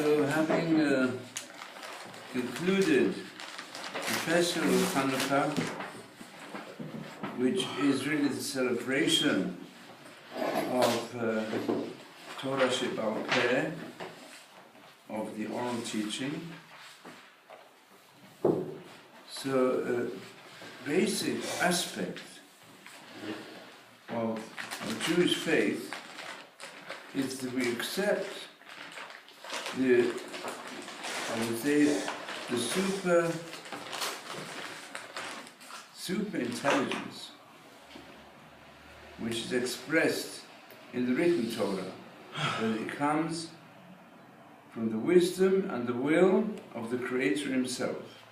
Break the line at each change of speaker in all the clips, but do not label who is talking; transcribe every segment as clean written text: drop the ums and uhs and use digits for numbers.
So, having concluded the festival of Hanukkah, which is really the celebration of Torah Sheba'al Peh, of the oral teaching, so a basic aspect of Jewish faith is that we accept the super intelligence which is expressed in the written Torah, that it comes from the wisdom and the will of the Creator Himself.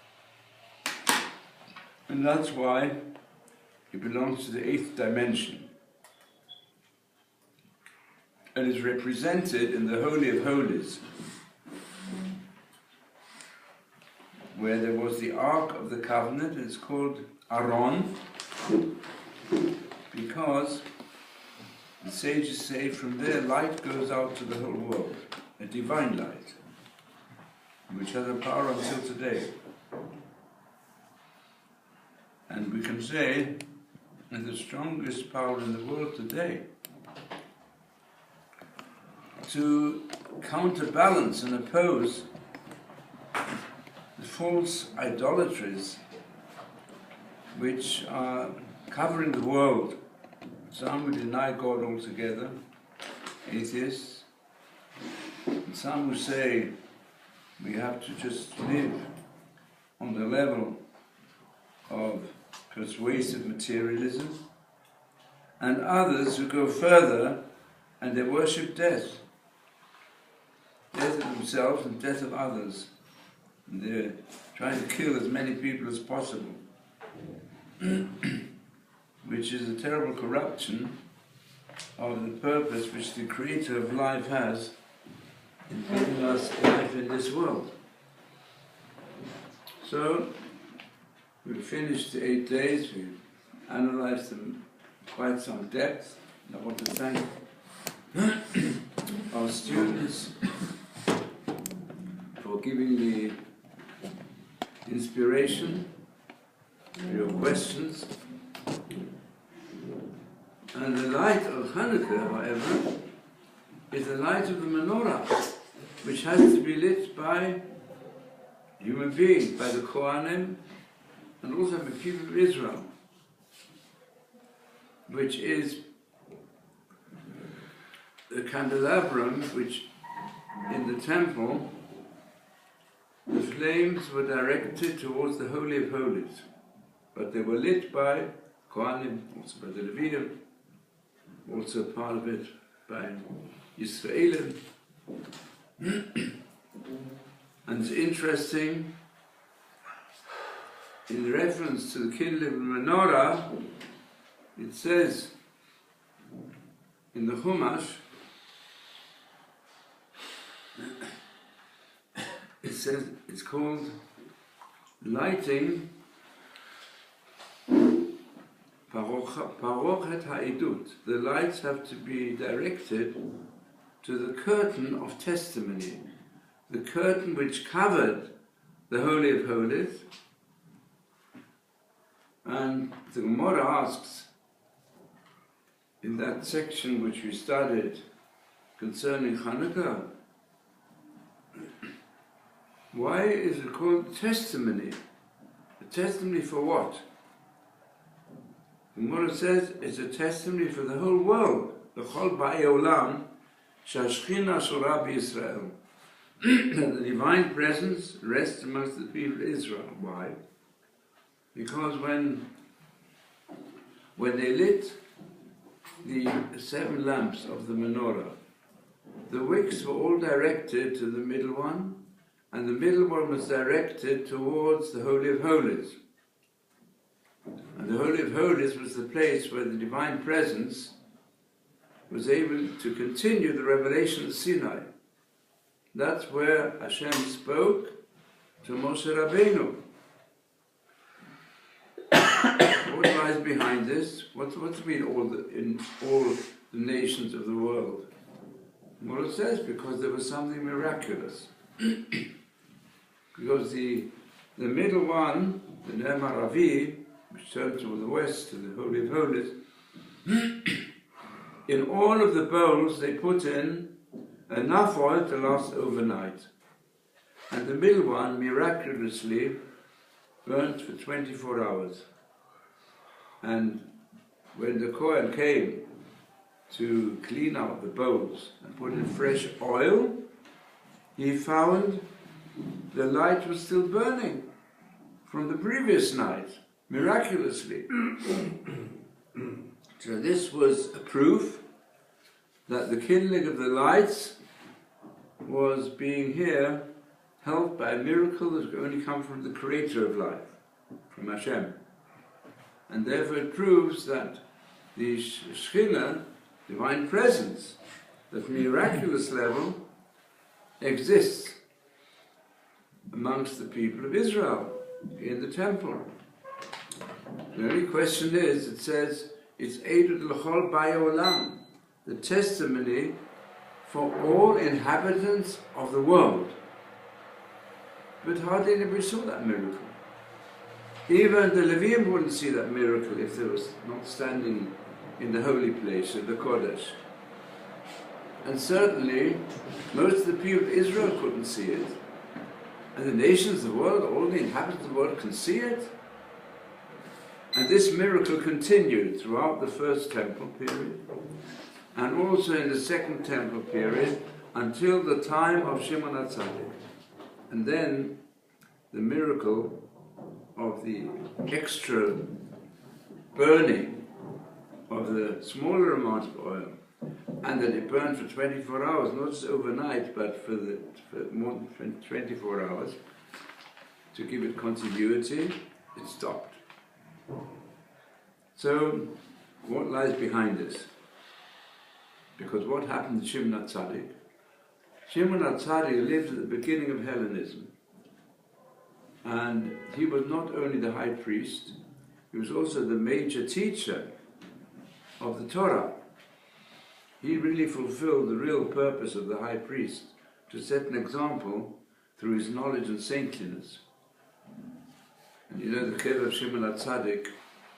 And that's why it belongs to the 8th dimension and is represented in the Holy of Holies, where there was the Ark of the Covenant. It's called Aron, because the sages say from there light goes out to the whole world, a divine light, which has a power until today. And we can say that the strongest power in the world today to counterbalance and oppose the false idolatries which are covering the world. Some who deny God altogether, atheists, and some who say we have to just live on the level of persuasive materialism, and others who go further and they worship death of themselves and death of others. And they're trying to kill as many people as possible, which is a terrible corruption of the purpose which the Creator of life has in giving us life in this world. So, we've finished the 8 days, we've analyzed them quite some depth, and I want to thank our students for giving me inspiration, for your questions. And the light of Hanukkah, however, is the light of the menorah, which has to be lit by human beings, by the Kohanim, and also by the people of Israel, which is the candelabrum which in the temple the flames were directed towards the Holy of Holies, but they were lit by Kohanim, also by the Levium, also part of it by Yisraelim. And it's interesting, in reference to the kindling of the menorah, it says in the Chumash, it says it's called lighting Parochet Ha'idut. The lights have to be directed to the curtain of testimony, the curtain which covered the Holy of Holies. And the Gemara asks, in that section which we studied concerning Hanukkah, why is it called testimony? A testimony for what? The Gemara says it's a testimony for the whole world. The Chol Ba'ei Olam Shashchina Shora B'Yisrael. The divine presence rests amongst the people of Israel. Why? Because when they lit the 7 lamps of the menorah, the wicks were all directed to the middle one, and the middle one was directed towards the Holy of Holies. And the Holy of Holies was the place where the divine presence was able to continue the revelation of Sinai. That's where Hashem spoke to Moshe Rabbeinu. What lies behind this? What's been in all the nations of the world? Well, it says because there was something miraculous. because the middle one, the Ner Maravi, which turns to the west, to the Holy of Holies, in all of the bowls they put in enough oil to last overnight. And the middle one miraculously burnt for 24 hours. And when the Kohen came to clean out the bowls and put in fresh oil, he found the light was still burning from the previous night, miraculously. So this was a proof that the kindling of the lights was being here helped by a miracle that could only come from the creator of life, from Hashem. And therefore it proves that the Shekhinah, divine presence, at miraculous level, exists amongst the people of Israel in the temple. The only question is, it says, it's Eidut L'chol Bai Olam, the testimony for all inhabitants of the world. But hardly anybody saw that miracle. Even the Levium wouldn't see that miracle if they was not standing in the holy place of the Kodesh. And certainly, most of the people of Israel couldn't see it. And the nations of the world, all the inhabitants of the world can see it. And this miracle continued throughout the first temple period, and also in the second temple period, until the time of Shimon HaTzadik. And then the miracle of the extra burning of the smaller amount of oil, and that it burned for 24 hours, not just overnight, but for more than 24 hours, to give it continuity, it stopped. So, what lies behind this? Because what happened to Shimon HaTzadik? Shimon HaTzadik lived at the beginning of Hellenism. And he was not only the high priest, he was also the major teacher of the Torah. He really fulfilled the real purpose of the high priest, to set an example through his knowledge and saintliness. And you know, the cave of Shimon HaTzadik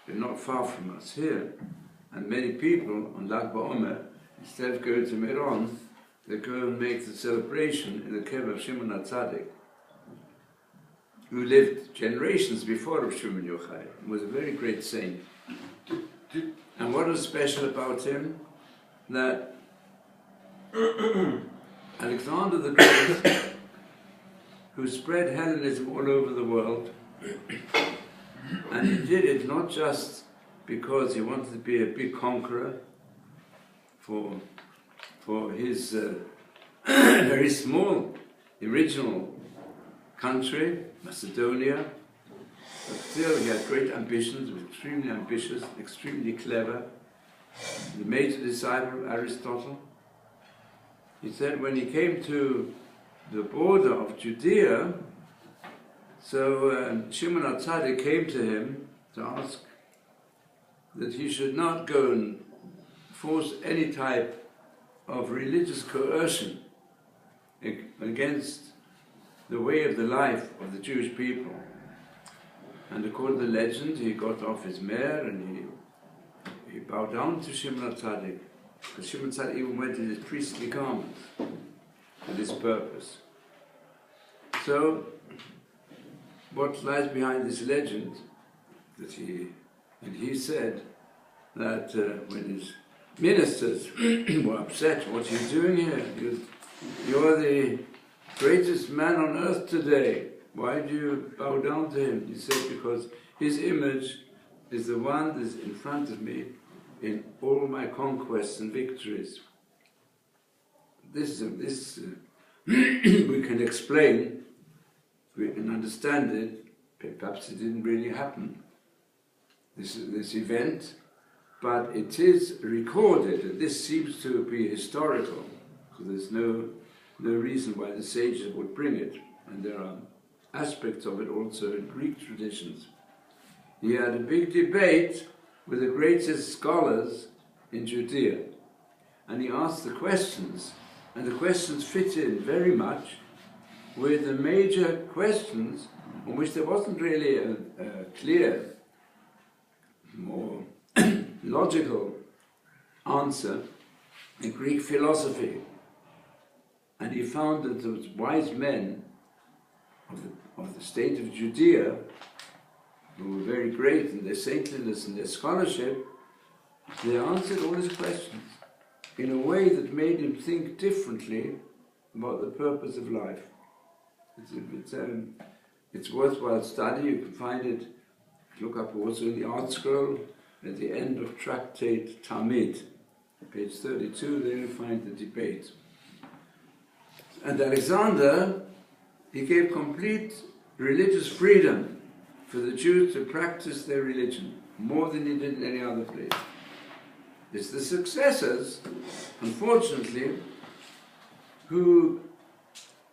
is not far from us here. And many people on Lag BaOmer, instead of going to Meron, they go and make the celebration in the cave of Shimon HaTzadik, who lived generations before of Shimon Yochai, and was a very great saint. And what was special about him? That Alexander the Great, who spread Hellenism all over the world, and he did it not just because he wanted to be a big conqueror for his very small original country, Macedonia, but still he had great ambitions, was extremely ambitious, extremely clever, the major disciple of Aristotle. He said when he came to the border of Judea, so Shimon HaTzadik came to him to ask that he should not go and force any type of religious coercion against the way of the life of the Jewish people. And according to the legend, he got off his mare and he bowed down to Shimon HaTzadik, because Shimon HaTzadik even went in his priestly garments for this purpose. So, what lies behind this legend, that he said that when his ministers were upset, what are you doing here? You're the greatest man on earth today. Why do you bow down to him? He said, because his image is the one that is in front of me in all my conquests and victories. This we can explain, we can understand it. Perhaps it didn't really happen, this event, but it is recorded, and this seems to be historical, because there's no reason why the sages would bring it, and there are aspects of it also in Greek traditions. He had a big debate with the greatest scholars in Judea, and he asked the questions, and the questions fit in very much with the major questions on which there wasn't really a clear, more logical answer in Greek philosophy. And he found that those wise men of the state of Judea, who were very great in their saintliness and their scholarship, they answered all his questions in a way that made him think differently about the purpose of life. It's worthwhile study. You can find it, look up also in the Art Scroll, at the end of Tractate Talmud, page 32, there you find the debate. And Alexander, he gave complete religious freedom for the Jews to practice their religion, more than he did in any other place. It's the successors, unfortunately, who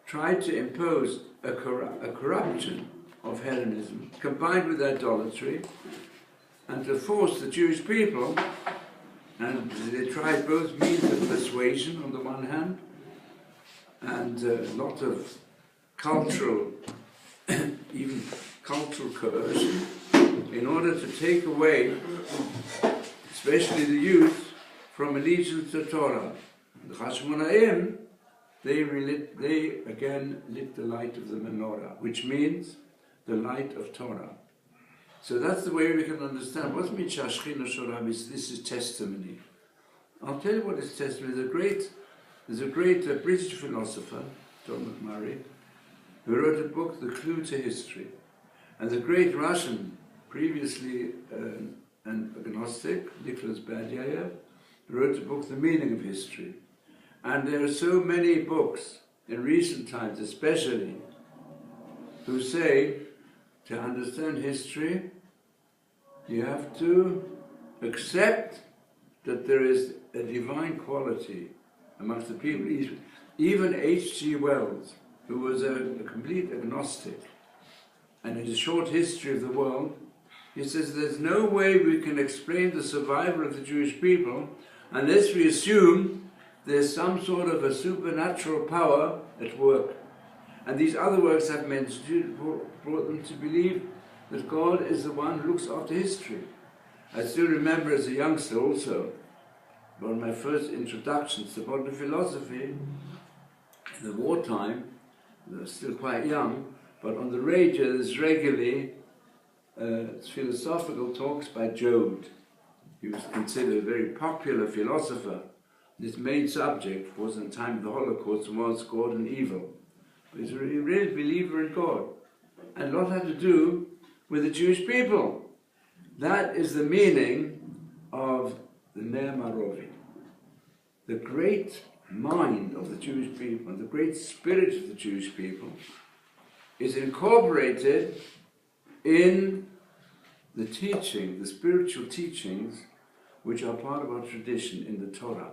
tried to impose a corruption of Hellenism, combined with idolatry, and to force the Jewish people, and they tried both means of persuasion on the one hand, and a lot of cultural, even cultural coercion, in order to take away, especially the youth, from allegiance to Torah. The Hashmonaim, they again lit the light of the menorah, which means the light of Torah. So that's the way we can understand. What means Shashchina Shoram is this is testimony. I'll tell you what is testimony. There's a great British philosopher, John McMurray, who wrote a book, The Clue to History. And the great Russian, previously an agnostic, Nicholas Berdyaev, wrote a book, The Meaning of History. And there are so many books, in recent times especially, who say, to understand history, you have to accept that there is a divine quality amongst the people. Even H.G. Wells, who was a complete agnostic, and in his short history of the world, he says there's no way we can explain the survival of the Jewish people unless we assume there's some sort of a supernatural power at work. And these other works I've mentioned brought them to believe that God is the one who looks after history. I still remember as a youngster also, one of my first introductions to modern philosophy, in the wartime, I was still quite young, but on the radio there's regularly philosophical talks by Joad. He was considered a very popular philosopher. His main subject was, in the time of the Holocaust, was God and evil. But he's a real believer in God. And a lot had to do with the Jewish people. That is the meaning of the Ner Marovi. The great mind of the Jewish people, and the great spirit of the Jewish people, is incorporated in the teaching, the spiritual teachings, which are part of our tradition in the Torah.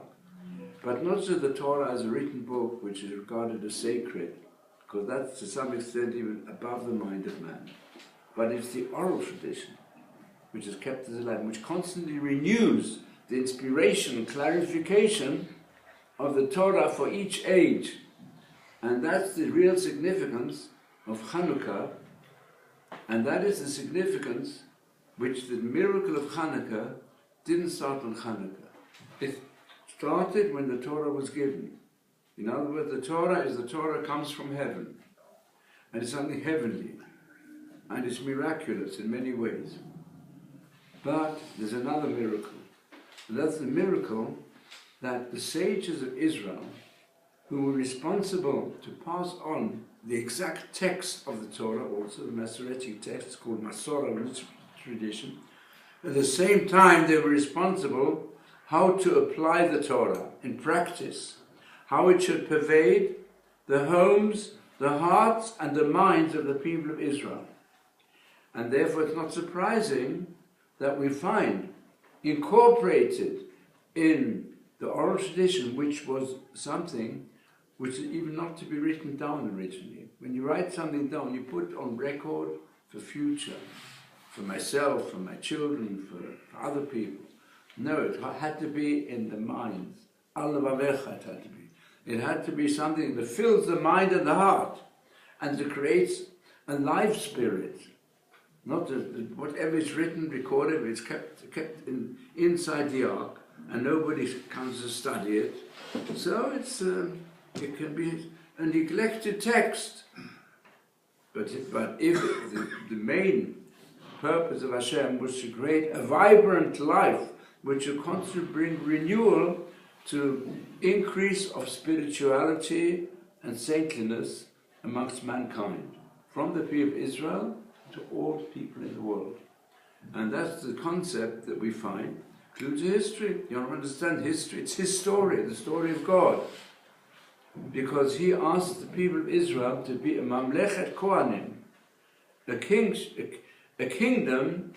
But not just the Torah as a written book, which is regarded as sacred, because that's to some extent even above the mind of man. But it's the oral tradition, which is kept as alive, which constantly renews the inspiration and clarification of the Torah for each age. And that's the real significance of Hanukkah, and that is the significance which the miracle of Hanukkah didn't start on Hanukkah. It started when the Torah was given. In other words, the Torah comes from heaven, and it's something heavenly, and it's miraculous in many ways. But there's another miracle, and that's the miracle that the sages of Israel, who were responsible to pass on the exact text of the Torah, also the Masoretic text, it's called Masorah tradition, at the same time they were responsible how to apply the Torah in practice, how it should pervade the homes, the hearts and the minds of the people of Israel. And therefore it's not surprising that we find incorporated in the oral tradition, which was something which is even not to be written down originally. When you write something down, you put it on record for future, for myself, for my children, for other people. No, it had to be in the minds. Al Levavecha it had to be. It had to be something that fills the mind and the heart. and to create a life spirit. Not whatever is written, recorded, it's kept inside the ark, and nobody comes to study it. So it can be a neglected text. But if the main purpose of Hashem was to create a vibrant life, which will constantly bring renewal to increase of spirituality and saintliness amongst mankind, from the people of Israel to all people in the world. And that's the concept that we find includes history. You don't understand history, it's his story, the story of God. Because he asked the people of Israel to be a mamlechet kohanim, a kingdom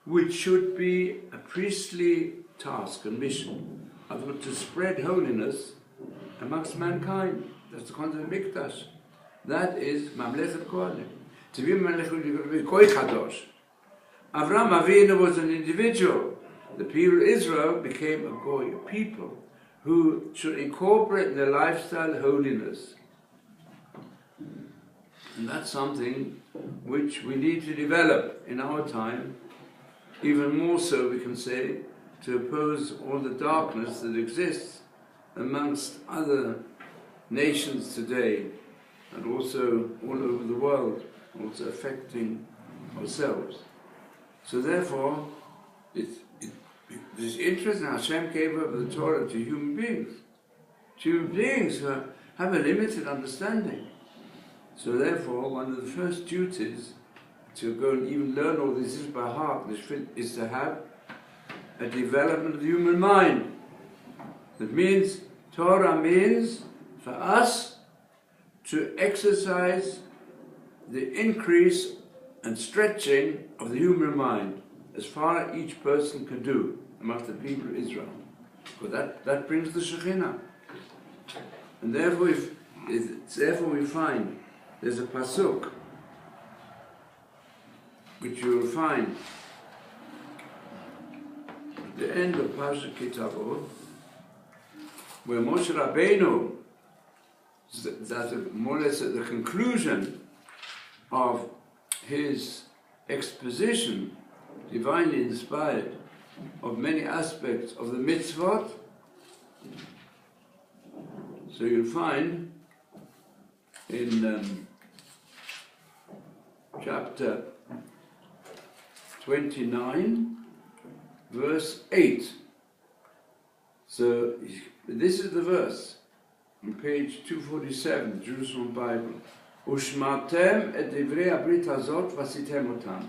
which should be a priestly task and mission, to spread holiness amongst mankind. That's the concept of mikdash. That is mamlechet kohanim. To be mamlechet kohanim, you've got to be koi kadosh. Avram Avinu was an individual. The people of Israel became a goy, a people who should incorporate in their lifestyle holiness. And that's something which we need to develop in our time, even more so, we can say, to oppose all the darkness that exists amongst other nations today, and also all over the world, also affecting ourselves. So therefore, it's interesting. Hashem gave over the Torah to human beings who have a limited understanding. So therefore, one of the first duties to go and even learn all this by heart is to have a development of the human mind. That means, Torah means for us to exercise the increase and stretching of the human mind as far as each person can do amongst the people of Israel. But that brings the Shekhinah. And therefore we find there's a pasuk which you will find at the end of Parashat Kitavot, where Moshe Rabbeinu, that's more or less at the conclusion of his exposition, divinely inspired, of many aspects of the mitzvot. So you'll find in chapter 29, verse 8. So this is the verse on page 247, Jerusalem Bible. Ushmatem et divrei habrit hazot vasitem otam.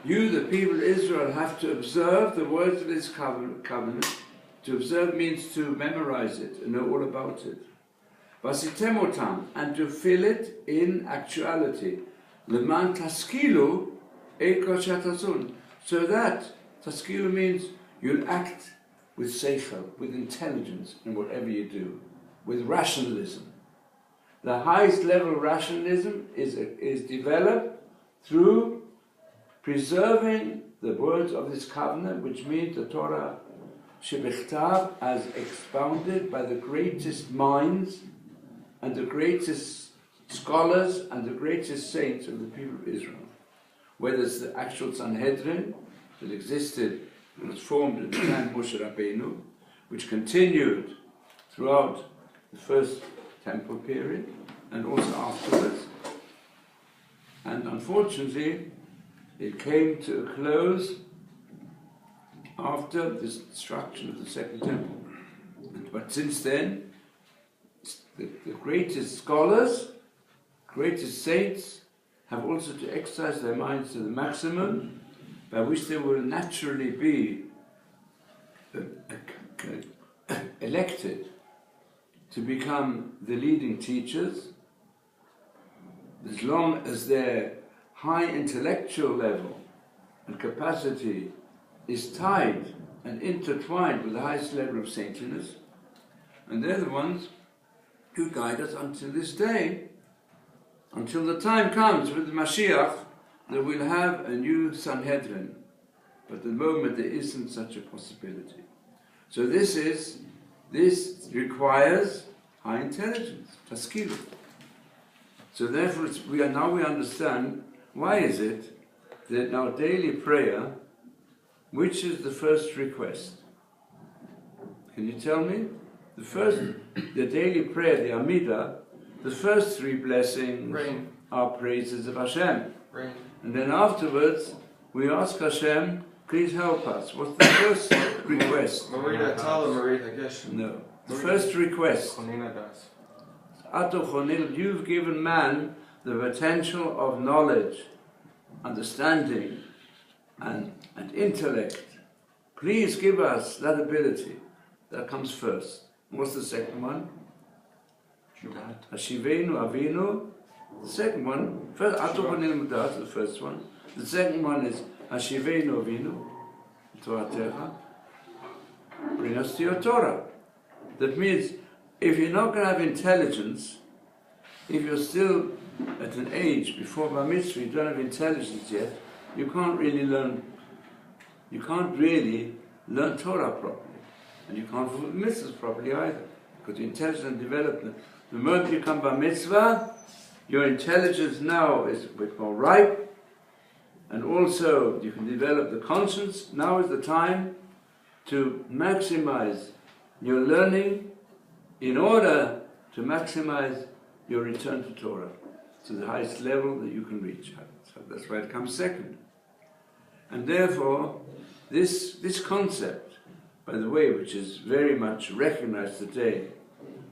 You, the people of Israel, have to observe the words of this covenant. To observe means to memorize it and know all about it. Vasitem otam, and to fill it in actuality. Leman taskilu eko shatasun. So that, taskilu means you'll act with seichel, with intelligence in whatever you do, with rationalism. The highest level of rationalism is developed through preserving the words of this covenant, which means the Torah Shebichtav, as expounded by the greatest minds and the greatest scholars and the greatest saints of the people of Israel. Whether it's the actual Sanhedrin that existed and was formed at the time of Moshe Rabbeinu, which continued throughout the first temple period and also afterwards. And unfortunately, it came to a close after the destruction of the Second Temple. But since then, the greatest scholars, greatest saints, have also to exercise their minds to the maximum, by which they will naturally be elected to become the leading teachers, as long as their high intellectual level and capacity is tied and intertwined with the highest level of saintliness, and they're the ones who guide us until this day, until the time comes with the Mashiach that we'll have a new Sanhedrin. But at the moment there isn't such a possibility. So this requires high intelligence, taskilu. So therefore, we understand why is it that in our daily prayer, which is the first request? Can you tell me? The daily prayer, the Amidah, the first three blessings are praises of Hashem.
Rain.
And then afterwards, we ask Hashem, please help us. What's the first request?
Marina, tell them, Marina, guess.
No. The first request. Ato Chonil, you've given man the potential of knowledge, understanding, and intellect. Please give us that ability. That comes first. What's the second one? Hashivenu, Avinu. The second one, first, Ato Chonil Mudat, the first one. The second one is Hashivenu, Avinu, Toratecha. Bring us to your Torah. That means, if you're not going to have intelligence, if you're still at an age before Bar Mitzvah, you don't have intelligence yet, you can't really learn Torah properly. And you can't fulfill mitzvahs properly either. Because the intelligence development, the moment you come Bar Mitzvah, your intelligence now is a bit more ripe, and also you can develop the conscience. Now is the time to maximize your learning in order to maximize your return to Torah, to the highest level that you can reach. So that's why it comes second. And therefore, this concept, by the way, which is very much recognized today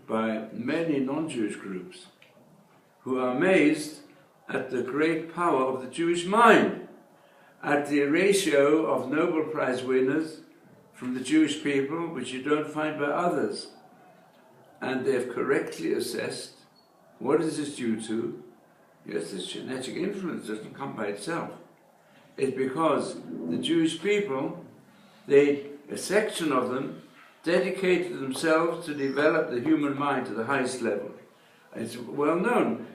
by many non-Jewish groups, who are amazed at the great power of the Jewish mind, at the ratio of Nobel Prize winners from the Jewish people, which you don't find by others. And they've correctly assessed what is this due to. Yes, this genetic influence doesn't come by itself. It's because the Jewish people, a section of them, dedicated themselves to develop the human mind to the highest level. It's well known.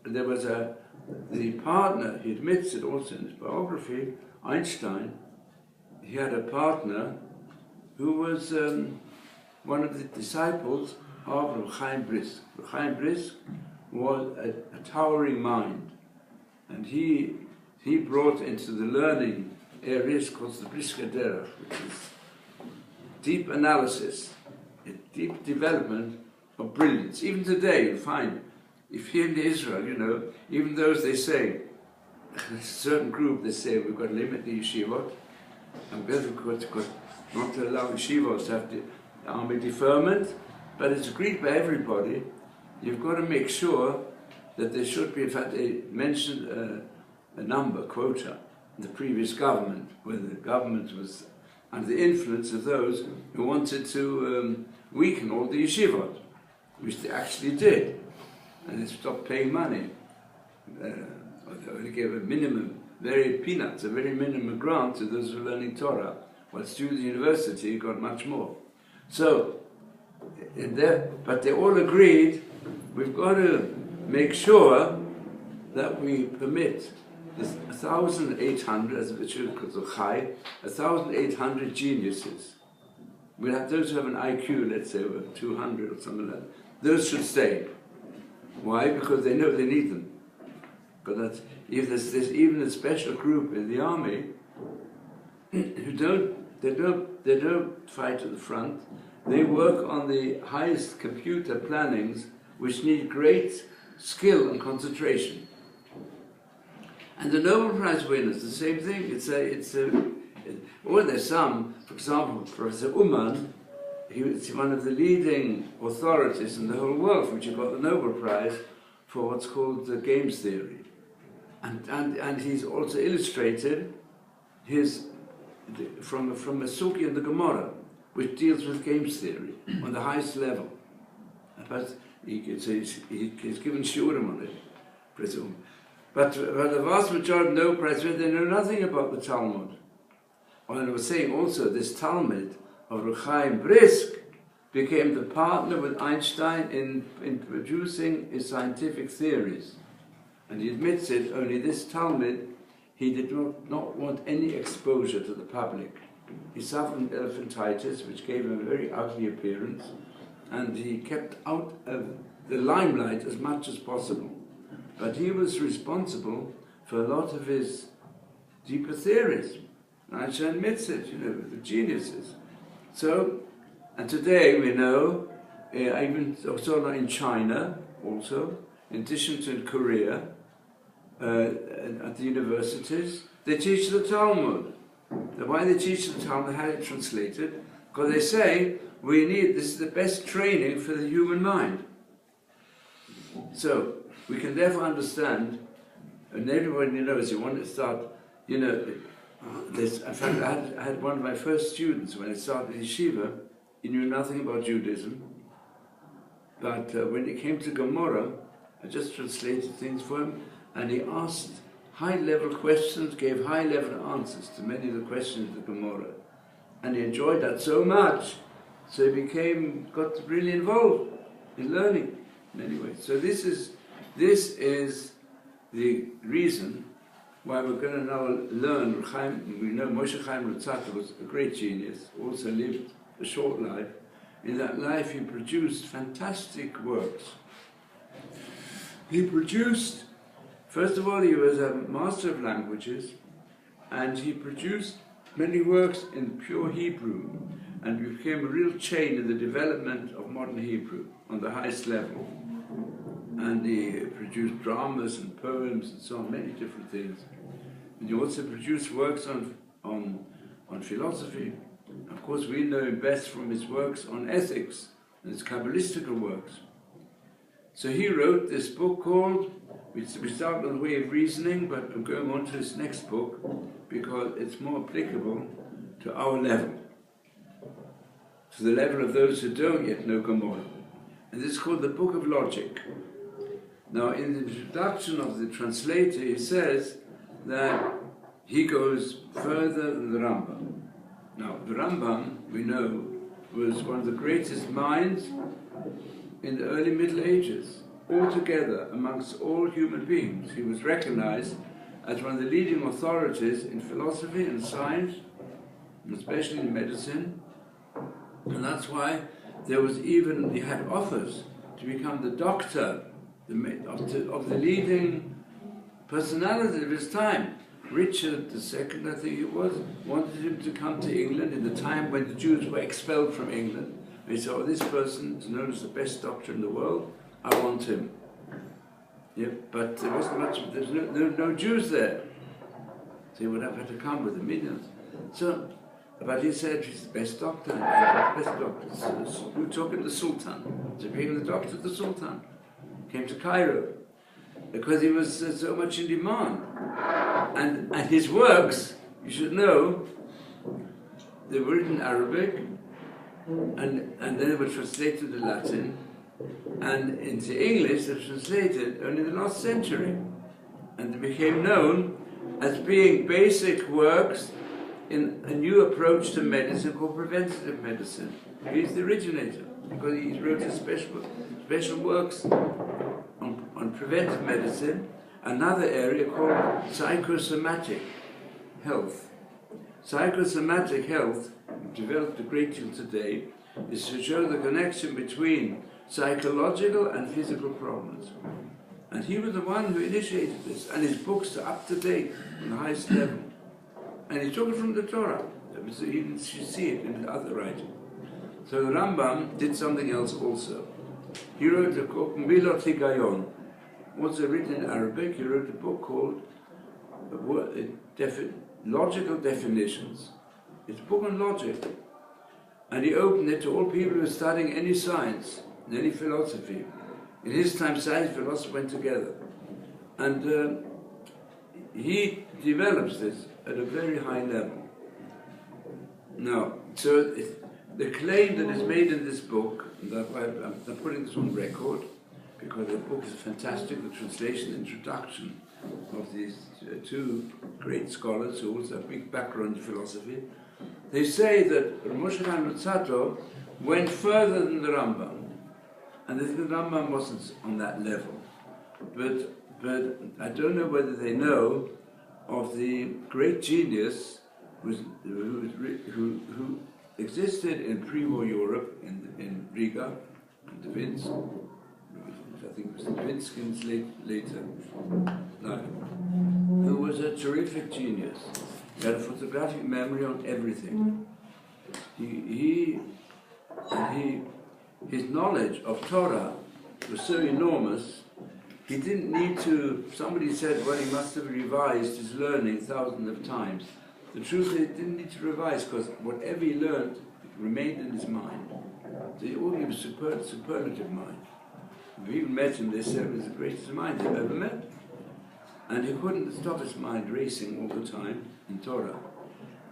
There was the partner, he admits it also in his biography, Einstein. He had a partner who was one of the disciples of Reb Chaim Brisk. Reb Chaim Brisk was a towering mind, and he brought into the learning areas called the Brisker Derech, which is deep analysis, a deep development of brilliance. Even today, you find, if here in Israel, even those they say, a certain group, they say we've got to limit the yeshivot, and we've got not to allow yeshivot to have the army deferment, but it's agreed by everybody. You've got to make sure that there should be, in fact, they mentioned a number, quota, in the previous government, where the government was under the influence of those who wanted to weaken all the yeshivot, which they actually did. And they stopped paying money. They only gave a minimum, very peanuts, a very minimum grant to those who were learning Torah, while students at the university got much more. So, but they all agreed, we've got to make sure that we permit 1,800, as it should be called, 1,800 geniuses. We'll have those who have an IQ, let's say, of 200 or something like that. Those should stay. Why? Because they know they need them. But if there's even a special group in the army who don't fight at the front. They work on the highest computer plannings, which need great skill and concentration. And the Nobel Prize winners, the same thing. There's some, for example, Professor Uman. He was one of the leading authorities in the whole world, for which he got the Nobel Prize for what's called the games theory. And he's also illustrated from a Suki in the Gemara, which deals with games theory on the highest level. But he's given shiurim on it, presume. But the vast majority of Nobel Prize winners, they know nothing about the Talmud. And I was saying also, this Talmud of Reb Chaim Brisk became the partner with Einstein in producing his scientific theories. And he admits it, only this Talmud, he did not want any exposure to the public. He suffered from elephantitis, which gave him a very ugly appearance, and he kept out of the limelight as much as possible. but he was responsible for a lot of his deeper theories. Einstein admits it, the geniuses. So, and today we know, even also in China, also, in addition to in Korea, at the universities, they teach the Talmud. Why they teach the Talmud, how it translated? Because they say, this is the best training for the human mind. So, we can therefore understand, and everybody knows, you want to start, in fact, I had one of my first students when I started yeshiva. He knew nothing about Judaism, but when it came to Gemara, I just translated things for him, and he asked high-level questions, gave high-level answers to many of the questions of the Gemara, and he enjoyed that so much, so he got really involved in learning. Anyway, so this is the reason why we're going to now learn. We know Moshe Chaim Luzzatto was a great genius, also lived a short life. In that life he produced fantastic works. He produced, first of all, he was a master of languages, and he produced many works in pure Hebrew, and became a real chain in the development of modern Hebrew on the highest level. And he produced dramas and poems and so on, many different things. And he also produced works on philosophy. Of course, we know him best from his works on ethics and his Kabbalistical works. So he wrote this book called, we start with the way of reasoning, but I'm going on to his next book because it's more applicable to our level, to the level of those who don't yet know Gemara. And this is called the Book of Logic. Now, in the introduction of the translator, he says that he goes further than the Rambam. Now, the Rambam, we know, was one of the greatest minds in the early Middle Ages, altogether amongst all human beings. He was recognized as one of the leading authorities in philosophy and science, especially in medicine, and that's why he had offers to become the doctor of the leading personality of his time. Richard II, I think it was, wanted him to come to England in the time when the Jews were expelled from England. And he said, this person is known as the best doctor in the world, I want him. Yeah, but there wasn't much, there's no Jews there. So he would have had to come with the millions. So, but he said, he's the best doctor, the best doctor. So we were talking to the Sultan. So he became the doctor of the Sultan. Came to Cairo, because he was so much in demand. And his works, you should know, they were written in Arabic, and then they were translated to Latin, and into English they were translated only in the last century. And they became known as being basic works in a new approach to medicine called preventative medicine. He's the originator, because he wrote his special works on preventive medicine, another area called psychosomatic health. Psychosomatic health, developed a great deal today, is to show the connection between psychological and physical problems. And he was the one who initiated this, and his books are up to date on the highest level. And he took it from the Torah, so you can see it in the other writing. So the Rambam did something else also. He wrote a book, Milot Higayon, also written in Arabic. He wrote a book called Logical Definitions. It's a book on logic. And he opened it to all people who were studying any science, any philosophy. In his time, science and philosophy went together. And he develops this at a very high level. Now, so the claim that is made in this book, that I'm putting this on record, because the book is fantastic, the translation and introduction of these two great scholars who also have a big background in philosophy. They say that Moshe Chaim Luzzatto went further than the Rambam, and they think the Rambam wasn't on that level. But I don't know whether they know of the great genius who existed in pre-war Europe, in Riga, in the Vins, I think it was Levinsky's later life, who was a terrific genius. He had a photographic memory on everything. His knowledge of Torah was so enormous, he didn't need to, somebody said, well, he must have revised his learning thousands of times. The truth is, he didn't need to revise, because whatever he learned remained in his mind. So he always was superlative mind. We even met him, they said it was the greatest mind they've ever met. And he couldn't stop his mind racing all the time in Torah.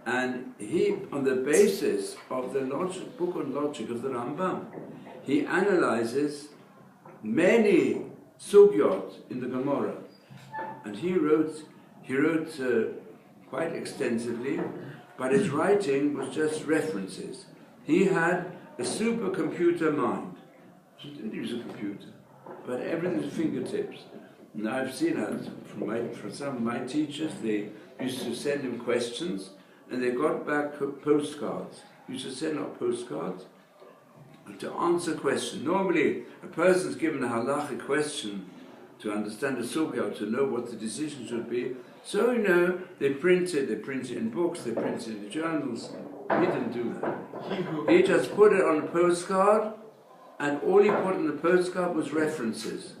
And he, on the basis of the book on logic of the Rambam, he analyzes many sugyot in the Gemara. And he wrote quite extensively, but his writing was just references. He had a supercomputer mind. He didn't use a computer, but everything at fingertips. And I've seen that from some of my teachers. They used to send him questions, and they got back postcards. Used to send out postcards to answer questions. Normally, a person's given a halachic question to understand a sugya, to know what the decision should be. So, they print it in books, they print it in journals. He didn't do that. He just put it on a postcard, and all he put on the postcard was references.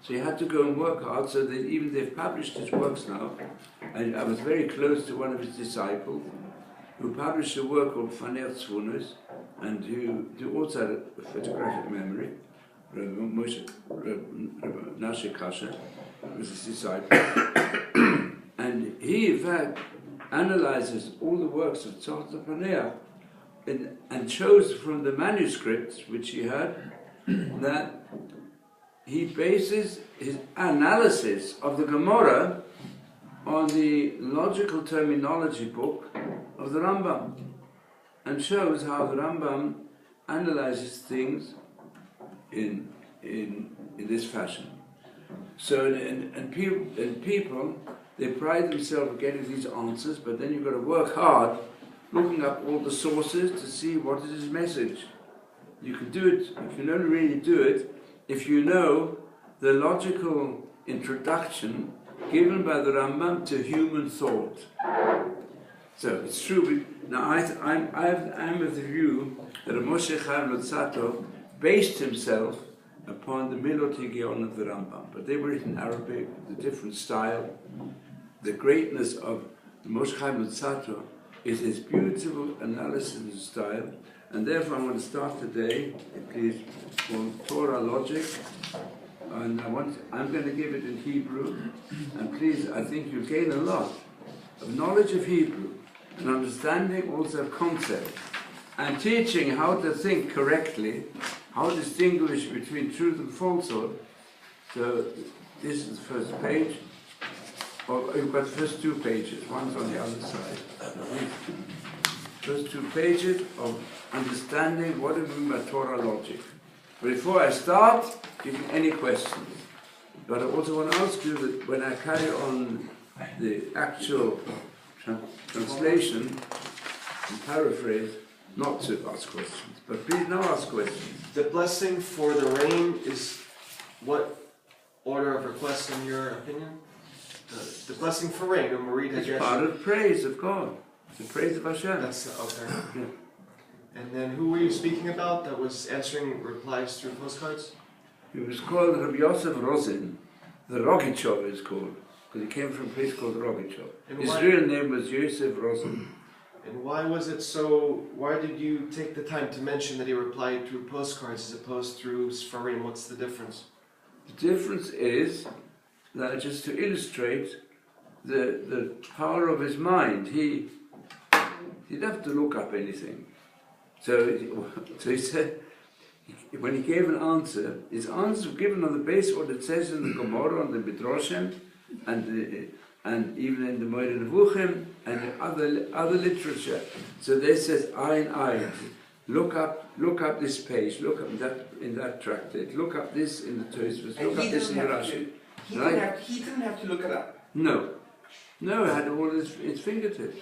So he had to go and work hard, so that even they've published his works now. And I was very close to one of his disciples, who published a work called Faner Tzvunus, and who also had a photographic memory. Nashe Kasha was his disciple. And he, in fact, analyzes all the works of Tzot Paneach and chose from the manuscripts which he had that he bases his analysis of the Gemara on the logical terminology book of the Rambam, and shows how the Rambam analyzes things in this fashion. So, and people, they pride themselves on getting these answers, but then you've got to work hard looking up all the sources to see what is his message. You can do it, you can only really do it if you know the logical introduction given by the Rambam to human thought. So it's true. Now I'm of the view that Moshe Chaim Luzzatto based himself upon the Milot Higion of the Rambam, but they were written in Arabic, the different style. The greatness of Moshe Chaim Luzzatto is his beautiful analysis style, and therefore I want to start today, please, on Torah logic, and I'm going to give it in Hebrew, and please, I think you'll gain a lot of knowledge of Hebrew, and understanding also of concept, and teaching how to think correctly, how to distinguish between truth and falsehood. So this is the first page. You've got the first two pages, one's on the other side. First two pages of understanding what it means by Torah logic. But before I start, give me any questions. But I also want to ask you that when I carry on the actual translation and paraphrase, not to ask questions, but please now ask questions.
The blessing for the rain is what order of request in your opinion? The blessing for rain,
it's part of praise of God. The praise of Hashem.
That's okay. Yeah. And then who were you speaking about that was answering replies through postcards?
He was called Rabbi Yosef Rosin. The Rogichov is called, because he came from a place called Rogichov. His real name was Yosef Rosin.
And why did you take the time to mention that he replied through postcards as opposed through Sfarim? What's the difference?
The difference is that, just to illustrate the power of his mind, he'd have to look up anything. So he said, when he gave an answer, his answers were given on the basis of what it says in the Gemara, on the Midrashim, and even in the Moed Nevuchim, and other literature. So they says, ayin, look up this page, look up that in that tractate, look up this in the Tosfos, look up this in the Rashi.
He didn't have to look it up.
No, it had all its fingertips.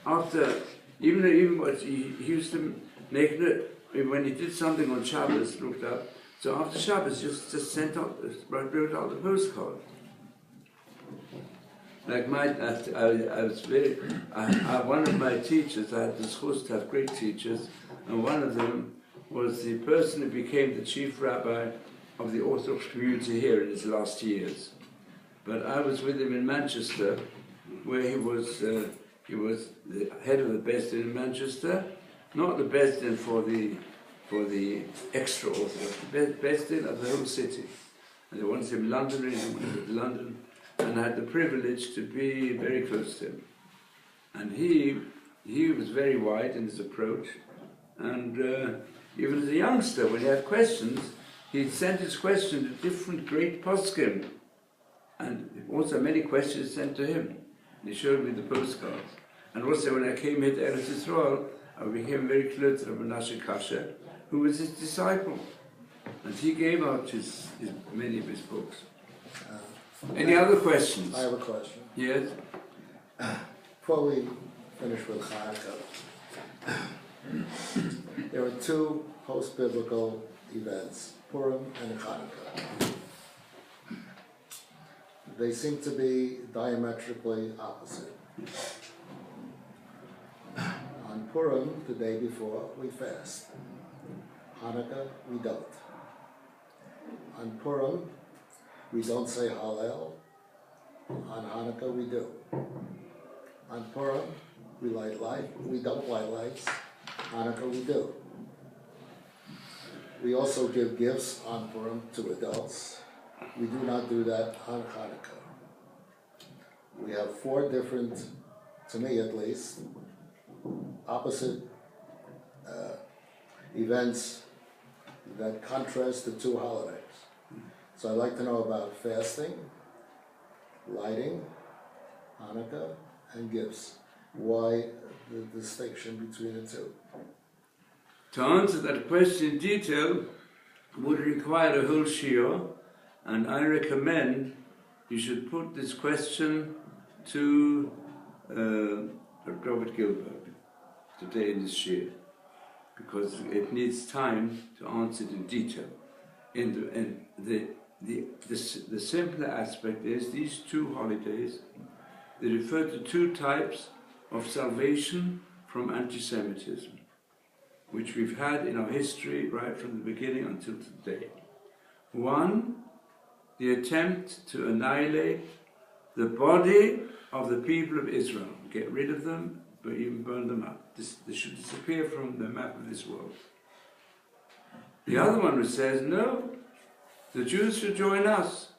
After, even what he used to make it, when he did something on Shabbos, looked up, So after Shabbos, just sent out, wrote out the postcard. Like one of my teachers, I had the chance to have great teachers, and one of them was the person who became the chief rabbi of the Orthodox community here in his last years. But I was with him in Manchester, where he was the head of the Beis Din in Manchester, not the Beis Din for the extra Orthodox, the Beis Din of the whole city. And they wanted him London, and he wanted to London, and I had the privilege to be very close to him. And he was very wide in his approach, and even as a youngster, when he had questions, he'd sent his question to different great poskim, and also many questions sent to him. He showed me the postcards. And also when I came here to Eretz Yisrael, I became very close to Menashe Kasher, who was his disciple. And he gave out many of his books. Any other questions?
I have a question.
Yes?
Before we finish with Hanukkah, there are two post-biblical events, Purim and Hanukkah. They seem to be diametrically opposite. On Purim, the day before, we fast. Hanukkah, we don't. On Purim, we don't say Hallel. On Hanukkah, we do. On Purim, we don't light lights. Hanukkah, we do. We also give gifts on Purim to adults. We do not do that on Hanukkah. We have four different, to me at least, opposite events that contrast the two holidays. So I'd like to know about fasting, lighting, Hanukkah, and gifts. Why the distinction between the two?
To answer that question in detail would require a whole shiur, and I recommend you should put this question to Robert Gilbert today in this shiur, because it needs time to answer it in detail. The simpler aspect is these two holidays, they refer to two types of salvation from anti-Semitism, which we've had in our history right from the beginning until today. One, the attempt to annihilate the body of the people of Israel, get rid of them, but even burn them up. They should disappear from the map of this world. The other one which says, no, the Jews should join us,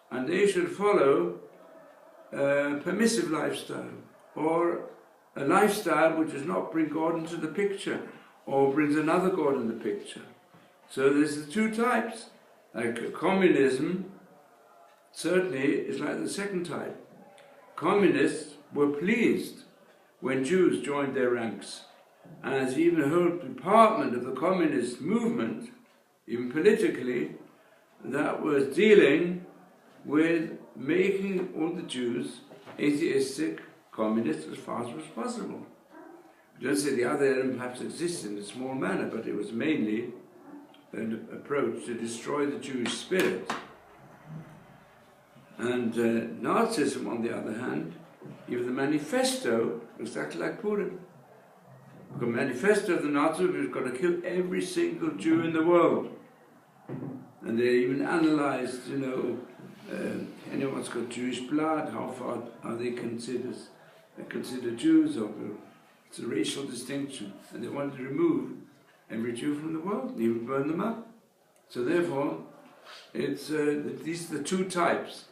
and they should follow a permissive lifestyle, or a lifestyle which does not bring God into the picture, or brings another God in the picture. So there's the two types. Like communism, certainly is like the second type. Communists were pleased when Jews joined their ranks. And there's even a whole department of the communist movement, even politically, that was dealing with making all the Jews atheistic communists as far as was possible. I don't say the other element perhaps existed in a small manner, but it was mainly an approach to destroy the Jewish spirit. And Nazism, on the other hand, even the manifesto, exactly like Purim. The manifesto of the Nazis was going to kill every single Jew in the world. And they even analyzed, anyone's got Jewish blood, how far are they considered Jews, or it's a racial distinction. And they wanted to remove every Jew from the world, and even burn them up. So therefore, it's these are the two types.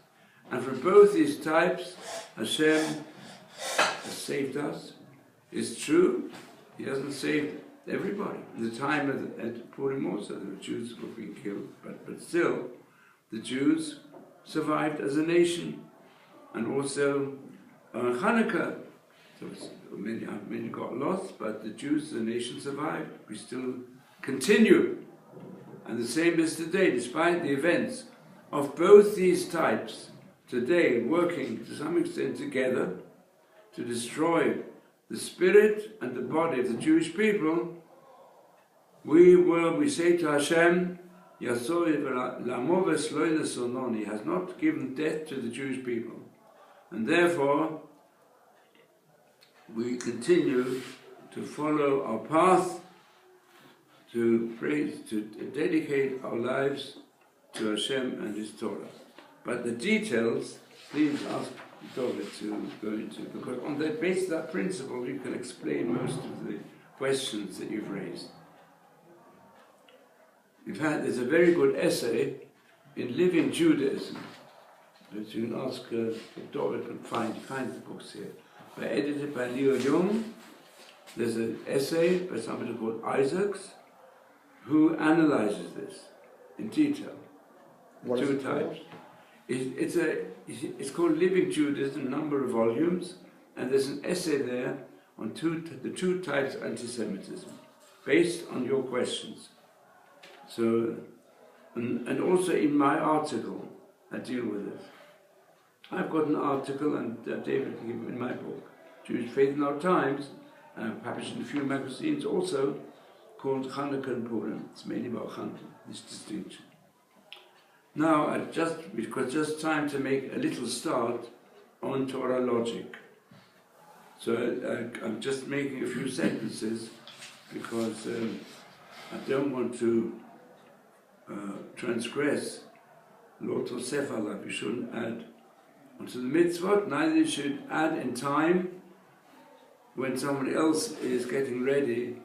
And for both these types, Hashem has saved us. It's true, He hasn't saved everybody. In the time at Purim also, the Jews were being killed, but still, the Jews survived as a nation. And also on Hanukkah, so many got lost, but the Jews, the nation, survived. We still continue. And the same is today, despite the events of both these types, today working to some extent together to destroy the spirit and the body of the Jewish people, we say to Hashem, Yasoi Lamoves Loile Sononi has not given death to the Jewish people. And therefore, we continue to follow our path, to praise, to dedicate our lives to Hashem and His Torah. But the details, please ask David to go into, because on that basis, that principle, you can explain most of the questions that you've raised. There's a very good essay in Living Judaism that you can ask if David can find the books here. Edited by Leo Jung. There's an essay by somebody called Isaacs who analyzes this in detail.
What is
Two
it
types. It's called Living Judaism, a number of volumes, and there's an essay there on the two types of anti-Semitism, based on your questions. So, and also in my article, I deal with it. I've got an article, and David can give it in my book, Jewish Faith in Our Times, published in a few magazines, also called Chanukah and Purim. It's mainly about Chanukah, this distinction. Now, because just time to make a little start on Torah logic. So I'm just making a few sentences because I don't want to transgress Lo Tosef Alav. You shouldn't add onto the mitzvot, neither you should add in time when someone else is getting ready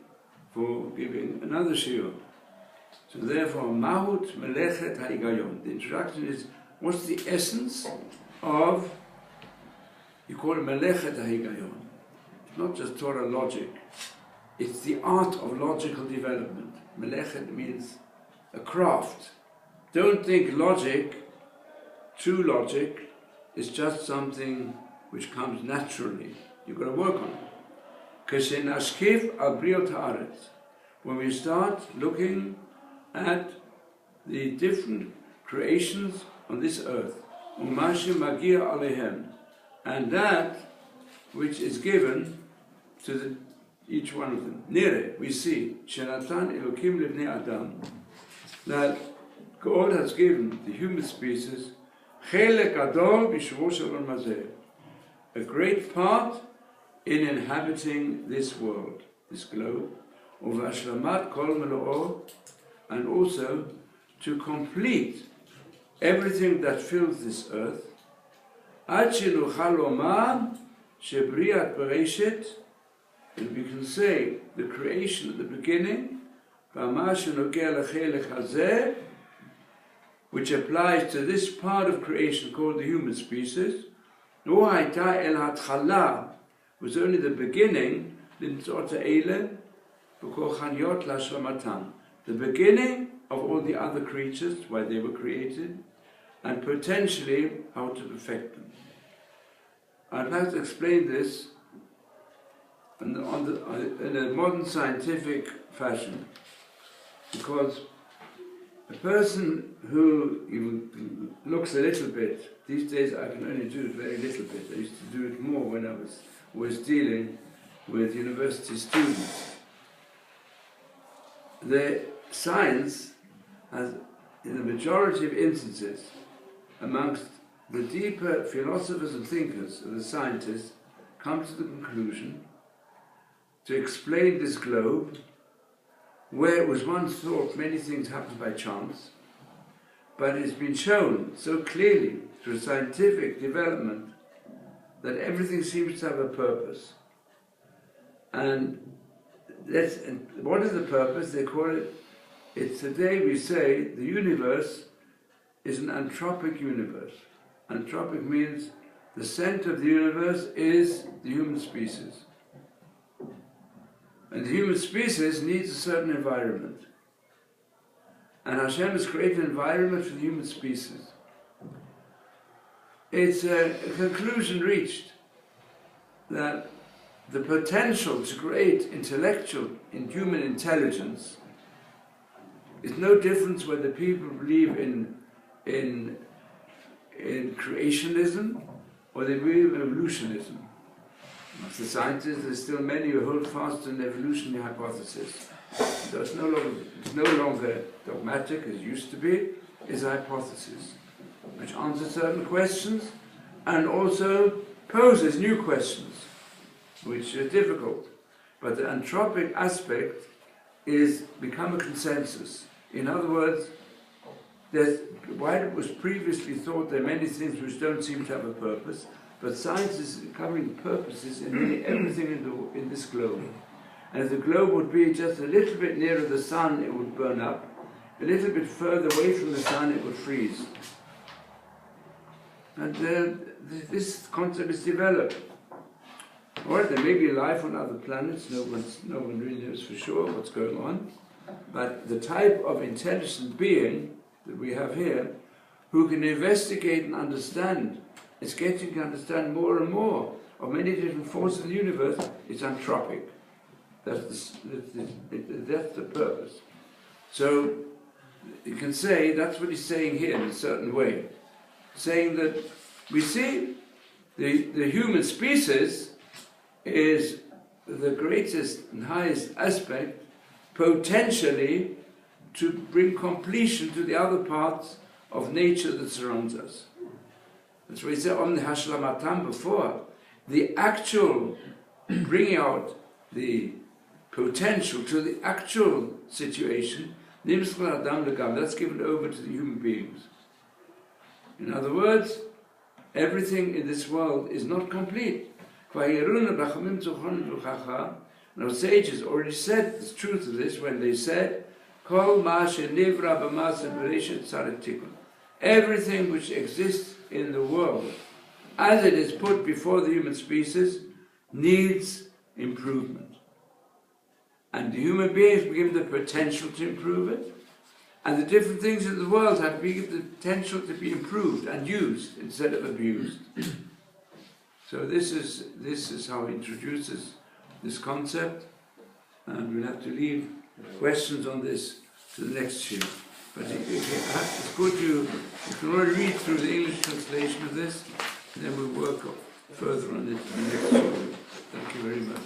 for giving another shiur. So therefore, Mahut Melechet HaHigayon. The introduction is, what's the essence of, you call it Melechet HaHigayon. It's not just Torah logic. It's the art of logical development. Melechet means a craft. Don't think logic, true logic, is just something which comes naturally. You've got to work on it. Kashenashkif al briot haaretz. When we start looking at the different creations on this earth, umashi magia alehem, and that which is given to each one of them. Nire, we see, shenatan elokim livnei adam, that God has given the human species chelek gadol b'shvuo shel olam hazeh, a great part in inhabiting this world, this globe, uv'ashlamat kol melo'o, and also to complete everything that fills this earth. Ad shenuchal lomar shebriat bereshit, and we can say the creation at the beginning, b'ama shenogea lechelek hazeh, which applies to this part of creation called the human species. Lo hayta el hatchala, was only the beginning, the beginning of all the other creatures, why they were created, and potentially how to perfect them. I'd like to explain this in a modern scientific fashion, because a person who even looks a little bit, these days I can only do it very little bit. I used to do it more when I was dealing with university students. The science has, in the majority of instances, amongst the deeper philosophers and thinkers and the scientists, come to the conclusion to explain this globe, where it was once thought many things happened by chance, but it's been shown so clearly through scientific development that everything seems to have a purpose. And what is the purpose? They call it, today we say the universe is an anthropic universe. Anthropic means the center of the universe is the human species. And the human species needs a certain environment. And Hashem has created an environment for the human species. It's a conclusion reached that the potential to create intellectual and human intelligence is no difference whether people believe in creationism or they believe in evolutionism. Amongst the scientists, there's still many who hold fast to an evolutionary hypothesis. So it's no longer dogmatic as it used to be. It's a hypothesis which answers certain questions and also poses new questions, which are difficult. But the anthropic aspect is become a consensus. In other words, while it was previously thought there are many things which don't seem to have a purpose, but science is covering purposes in nearly everything in this globe. And if the globe would be just a little bit nearer the sun, it would burn up. A little bit further away from the sun, it would freeze. And this concept is developed. All right, there may be life on other planets. No one really knows for sure what's going on. But the type of intelligent being that we have here, who can investigate and understand, is getting to understand more and more of many different forces in the universe. It's anthropic. That's the purpose. So you can say that's what he's saying here in a certain way, saying that we see the human species is the greatest and highest aspect potentially to bring completion to the other parts of nature that surrounds us. That's what he said on the Hashlamatam before. The actual bringing out the potential to the actual situation, that's given over to the human beings. In other words, everything in this world is not complete. Now sages already said the truth of this when they said, everything which exists in the world, as it is put before the human species, needs improvement. And the human beings will give the potential to improve it, and the different things in the world have to give the potential to be improved and used instead of abused. So this is how he introduces this concept, and we'll have to leave questions on this to the next year. But it's good you can already read through the English translation of this, and then we'll work further on it in the next year. Thank you very much.